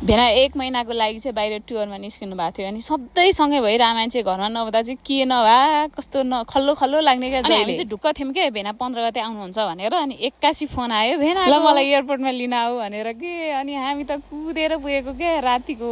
भेना 1 महिनाको लागि चाहिँ बाहिर टुरमा निस्किनु भएको थियो अनि सधैँ सँगै भइरह मान्छे घरमा नहुँदा चाहिँ के नभए कस्तो खल्लो खल्लो लाग्ने क्या। हामी चाहिँ ढुक्क थियौँ क्या भेना 15 गते आउनुहुन्छ भनेर। अनि 81 फोन आयो भेना ल मलाई एयरपोर्टमा लिन आऊ भनेर के। अनि हामी त कुदेर पुगेको क्या रातिको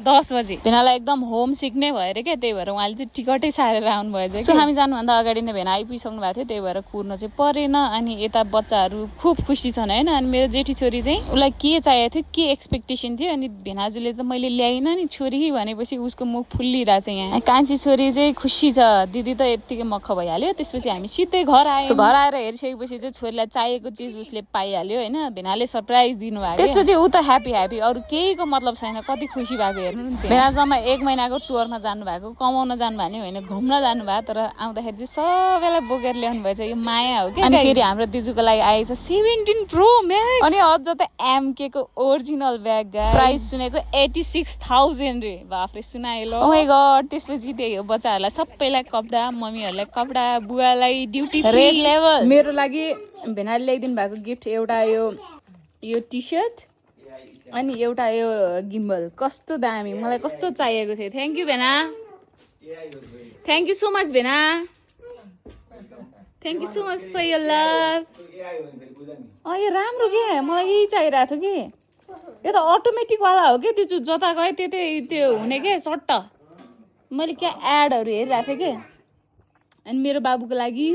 10 बजे। भेनालाई एकदम होम सिक नै भयो अरे क्या, त्यही भएर उहाँले चाहिँ टिकटै सारेर आउनुभएछ। सो हामी जानुभन्दा अगाडि नै भेना आइपुगिसक्नु भएको थियो, त्यही भएर कुर्न चाहिँ परेन। अनि यता बच्चाहरू खुब खुसी छन् होइन। अनि मेरो जेठी छोरी चाहिँ उसलाई के चाहिएको थियो, के एक्सपेक्टेसन थियो। अनि भेनाजुले त मैले ल्याइन नि छोरी भनेपछि उसको मुख फुल्लिरहेछ यहाँ। कान्छी छोरी चाहिँ खुसी छ, दिदी त यत्तिकै मख भइहाल्यो। त्यसपछि हामी सिधै घर आयो। घर आएर हेरिसकेपछि चाहिँ छोरीलाई चाहिएको चिज उसले पाइहाल्यो होइन। भेनाले सरप्राइज दिनुभयो। त्यसपछि ऊ त ह्यापी ह्यापी, अरू केहीको मतलब छैन। कति खुसी भएको हेर्नु नि। भेना जम्मा 1 महिनाको टुरमा जानु भएको, कमाउन जानु भएको होइन, घुम्न जानु भएको। तर आउँदाखेरि चाहिँ सबैलाई बोकेर ल्याउनु भएछ, यो माया हो क्या। अनि फेरि हाम्रो दिजुको लागि आएछ 17 प्रो म्याक्स। अनि अझ त एमके को ओरिजिनल ब्याग, प्राइस सुनेको 86,000 रे। बाफरे सुनाएलो। Oh my God. त्यसपछि त्यही हो, बच्चाहरूलाई सबैलाई कपडा, मम्मीहरूलाई कपडा, बुवालाई ड्युटी फ्री रेड लेभल। मेरो लागि भेनाले ल्याइदिनु भएको गिफ्ट एउटा यो टी सर्ट अनि एउटा यो गिम्बल। कस्तो दामी, मलाई कस्तो चाहिएको थियो। थ्याङ्क यू भेना, थ्याङ्क यू सो मच भेना, thank you so much for your love. यो राम्रो के, मलाई यही चाहिरहेको थियो कि। यो त अटोमेटिक वाला हो क्या, त्यो जता गयो त्यो हुने क्या सट्ट। मैले क्या एडहरू हेरिरहेको थिएँ कि। अनि मेरो बाबुको लागि